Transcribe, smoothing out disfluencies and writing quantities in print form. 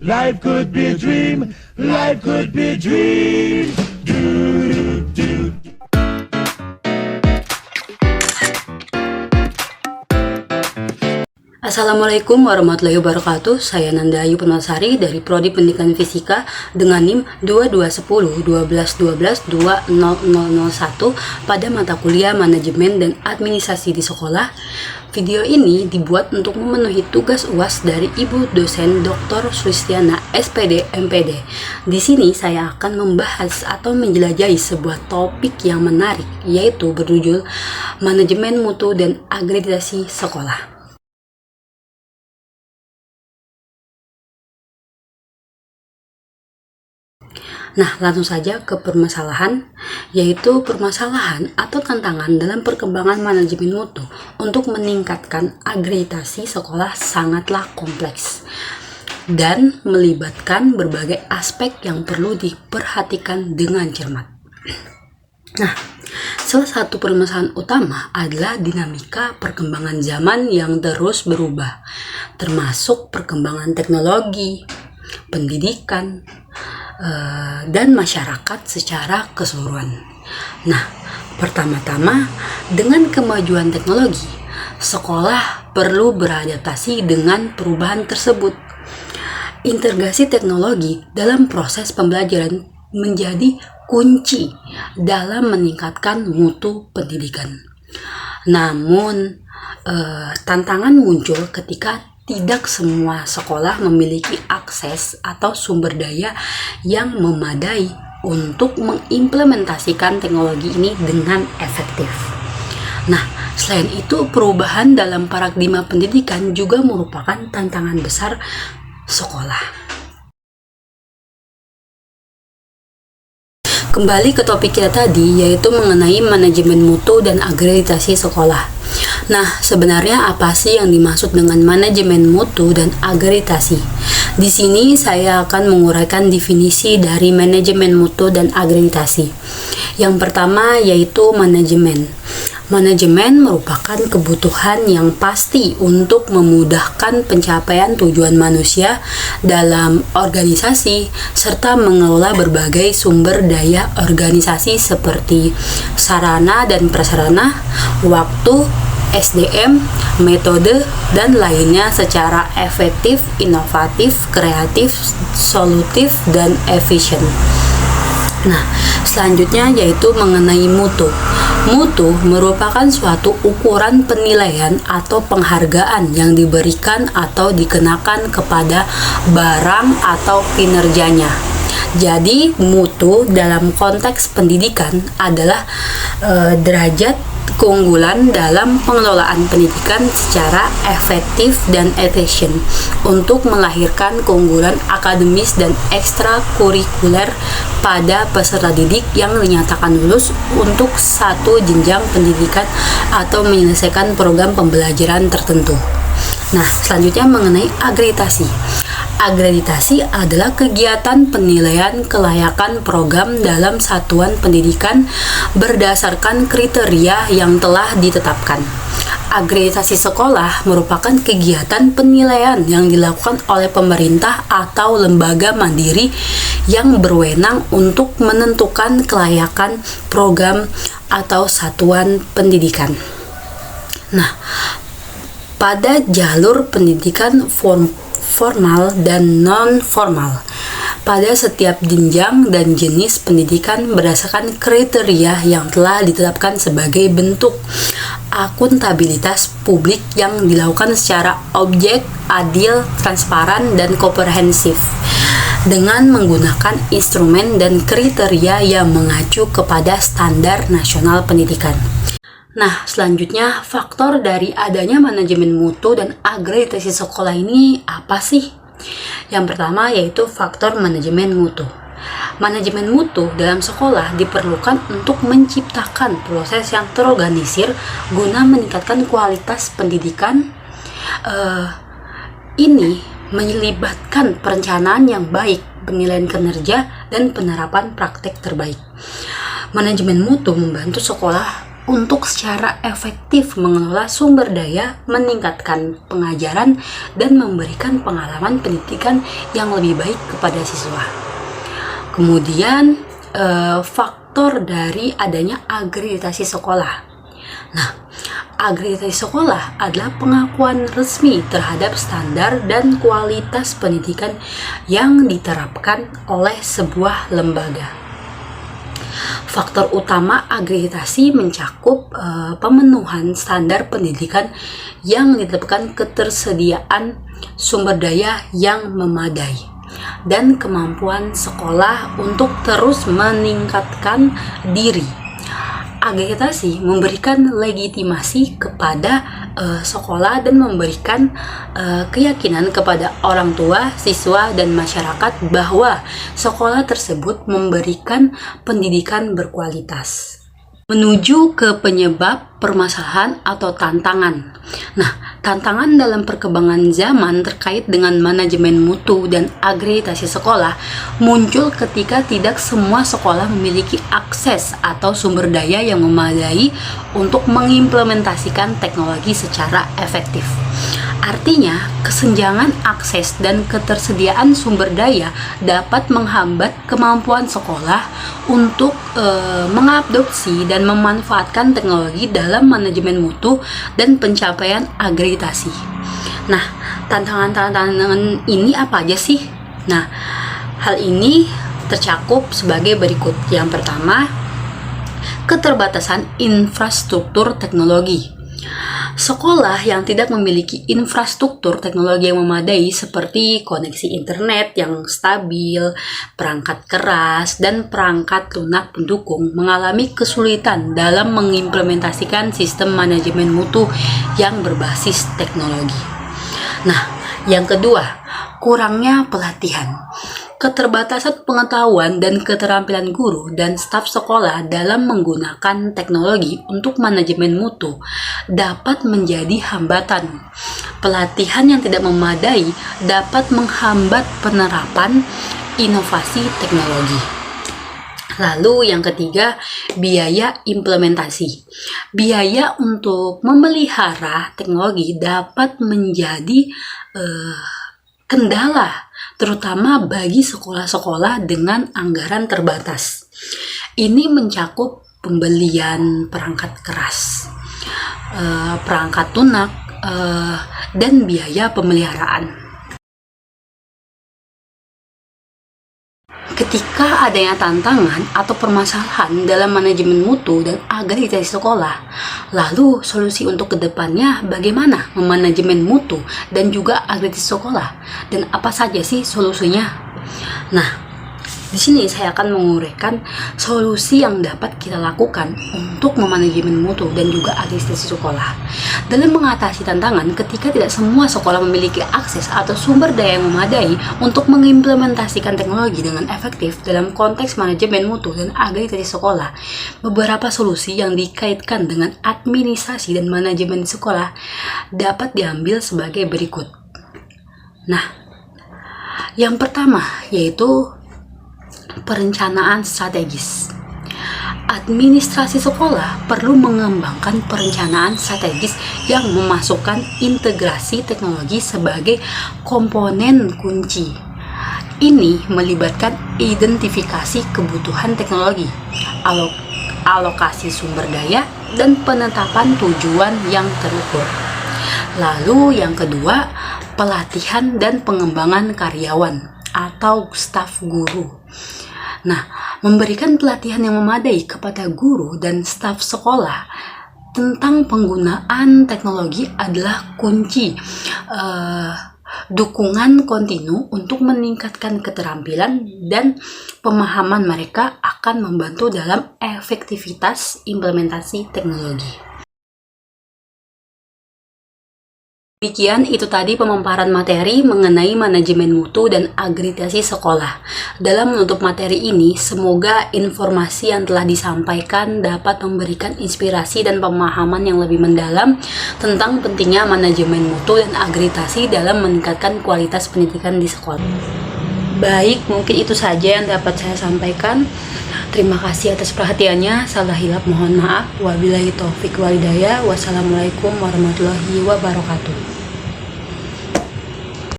Life could be a dream. Life could be a dream. Assalamualaikum warahmatullahi wabarakatuh. Saya Nanda Ayu Permatasari dari Prodi Pendidikan Fisika dengan NIM 2210 1212 20001 pada mata kuliah Manajemen dan Administrasi di Sekolah. Video ini dibuat untuk memenuhi tugas UAS dari Ibu dosen Dr. Sulistiana SPD MPD. Di sini saya akan membahas atau menjelajahi sebuah topik yang menarik, yaitu berjudul Manajemen Mutu dan Akreditasi Sekolah. Nah, langsung saja ke permasalahan, yaitu permasalahan atau tantangan dalam perkembangan manajemen mutu untuk meningkatkan akreditasi sekolah sangatlah kompleks dan melibatkan berbagai aspek yang perlu diperhatikan dengan cermat. Nah, salah satu permasalahan utama adalah dinamika perkembangan zaman yang terus berubah, termasuk perkembangan teknologi, pendidikan, dan masyarakat secara keseluruhan. Nah, pertama-tama dengan kemajuan teknologi, sekolah perlu beradaptasi dengan perubahan tersebut. Integrasi teknologi dalam proses pembelajaran menjadi kunci dalam meningkatkan mutu pendidikan. Namun, tantangan muncul ketika tidak semua sekolah memiliki akses atau sumber daya yang memadai untuk mengimplementasikan teknologi ini dengan efektif. Nah, selain itu, perubahan dalam paradigma pendidikan juga merupakan tantangan besar sekolah. Kembali ke topik kita tadi, yaitu mengenai manajemen mutu dan akreditasi sekolah. Nah, sebenarnya apa sih yang dimaksud dengan manajemen mutu dan akreditasi? Di sini saya akan menguraikan definisi dari manajemen mutu dan akreditasi. Yang pertama yaitu manajemen. Manajemen merupakan kebutuhan yang pasti untuk memudahkan pencapaian tujuan manusia dalam organisasi serta mengelola berbagai sumber daya organisasi seperti sarana dan prasarana, waktu, SDM, metode, dan lainnya secara efektif, inovatif, kreatif, solutif, dan efisien. Nah, selanjutnya yaitu mengenai mutu. Mutu merupakan suatu ukuran penilaian atau penghargaan yang diberikan atau dikenakan kepada barang atau kinerjanya. Jadi, mutu dalam konteks pendidikan adalah derajat keunggulan dalam pengelolaan pendidikan secara efektif dan efisien untuk melahirkan keunggulan akademis dan ekstrakurikuler pada peserta didik yang dinyatakan lulus untuk satu jenjang pendidikan atau menyelesaikan program pembelajaran tertentu. Nah, selanjutnya mengenai akreditasi. Akreditasi adalah kegiatan penilaian kelayakan program dalam satuan pendidikan berdasarkan kriteria yang telah ditetapkan. Akreditasi sekolah merupakan kegiatan penilaian yang dilakukan oleh pemerintah atau lembaga mandiri yang berwenang untuk menentukan kelayakan program atau satuan pendidikan. Nah, pada jalur pendidikan formal dan non-formal, pada setiap jenjang dan jenis pendidikan berdasarkan kriteria yang telah ditetapkan sebagai bentuk akuntabilitas publik yang dilakukan secara objek, adil, transparan, dan komprehensif dengan menggunakan instrumen dan kriteria yang mengacu kepada standar nasional pendidikan. Nah, selanjutnya faktor dari adanya manajemen mutu dan akreditasi sekolah ini apa sih? Yang pertama yaitu faktor manajemen mutu. Manajemen mutu dalam sekolah diperlukan untuk menciptakan proses yang terorganisir guna meningkatkan kualitas pendidikan. Ini melibatkan perencanaan yang baik, penilaian kinerja, dan penerapan praktek terbaik. Manajemen mutu membantu sekolah untuk secara efektif mengelola sumber daya, meningkatkan pengajaran, dan memberikan pengalaman pendidikan yang lebih baik kepada siswa. Kemudian, faktor dari adanya akreditasi sekolah. Nah, akreditasi sekolah adalah pengakuan resmi terhadap standar dan kualitas pendidikan yang diterapkan oleh sebuah lembaga. Faktor utama akreditasi mencakup pemenuhan standar pendidikan yang ditetapkan, ketersediaan sumber daya yang memadai, dan kemampuan sekolah untuk terus meningkatkan diri. Akreditasi memberikan legitimasi kepada sekolah dan memberikan keyakinan kepada orang tua, siswa, dan masyarakat bahwa sekolah tersebut memberikan pendidikan berkualitas. Menuju ke penyebab permasalahan atau tantangan. Nah, tantangan dalam perkembangan zaman terkait dengan manajemen mutu dan akreditasi sekolah muncul ketika tidak semua sekolah memiliki akses atau sumber daya yang memadai untuk mengimplementasikan teknologi secara efektif. Artinya, kesenjangan akses dan ketersediaan sumber daya dapat menghambat kemampuan sekolah untuk mengadopsi dan memanfaatkan teknologi dalam manajemen mutu dan pencapaian akreditasi. Nah, tantangan-tantangan ini apa aja sih? Nah, hal ini tercakup sebagai berikut. Yang pertama, keterbatasan infrastruktur teknologi. Sekolah yang tidak memiliki infrastruktur teknologi yang memadai seperti koneksi internet yang stabil, perangkat keras, dan perangkat lunak pendukung mengalami kesulitan dalam mengimplementasikan sistem manajemen mutu yang berbasis teknologi. Nah, yang kedua, kurangnya pelatihan. Keterbatasan pengetahuan dan keterampilan guru dan staf sekolah dalam menggunakan teknologi untuk manajemen mutu dapat menjadi hambatan. Pelatihan yang tidak memadai dapat menghambat penerapan inovasi teknologi. Lalu yang ketiga, biaya implementasi. Biaya untuk memelihara teknologi dapat menjadi kendala, terutama bagi sekolah-sekolah dengan anggaran terbatas. Ini mencakup pembelian perangkat keras, perangkat lunak, dan biaya pemeliharaan. Ketika adanya tantangan atau permasalahan dalam manajemen mutu dan akreditasi sekolah, lalu solusi untuk kedepannya bagaimana memanajemen mutu dan juga akreditasi sekolah, dan apa saja sih solusinya? Nah, di sini saya akan menguraikan solusi yang dapat kita lakukan untuk memanajemen mutu dan juga akreditasi sekolah. Dalam mengatasi tantangan ketika tidak semua sekolah memiliki akses atau sumber daya yang memadai untuk mengimplementasikan teknologi dengan efektif dalam konteks manajemen mutu dan akreditasi sekolah, beberapa solusi yang dikaitkan dengan administrasi dan manajemen sekolah dapat diambil sebagai berikut. Nah, yang pertama yaitu perencanaan strategis. Administrasi sekolah perlu mengembangkan perencanaan strategis yang memasukkan integrasi teknologi sebagai komponen kunci. Ini melibatkan identifikasi kebutuhan teknologi, alokasi sumber daya, dan penetapan tujuan yang terukur. Lalu yang kedua, pelatihan dan pengembangan karyawan atau staf guru. Nah, memberikan pelatihan yang memadai kepada guru dan staf sekolah tentang penggunaan teknologi adalah kunci dukungan kontinu untuk meningkatkan keterampilan dan pemahaman mereka akan membantu dalam efektivitas implementasi teknologi. Demikian itu tadi pemaparan materi mengenai manajemen mutu dan akreditasi sekolah. Dalam menutup materi ini, semoga informasi yang telah disampaikan dapat memberikan inspirasi dan pemahaman yang lebih mendalam tentang pentingnya manajemen mutu dan akreditasi dalam meningkatkan kualitas pendidikan di sekolah. Baik, mungkin itu saja yang dapat saya sampaikan. Terima kasih atas perhatiannya. Salah hilap mohon maaf. Wabillahi taufik wal hidayah. Wassalamualaikum warahmatullahi wabarakatuh.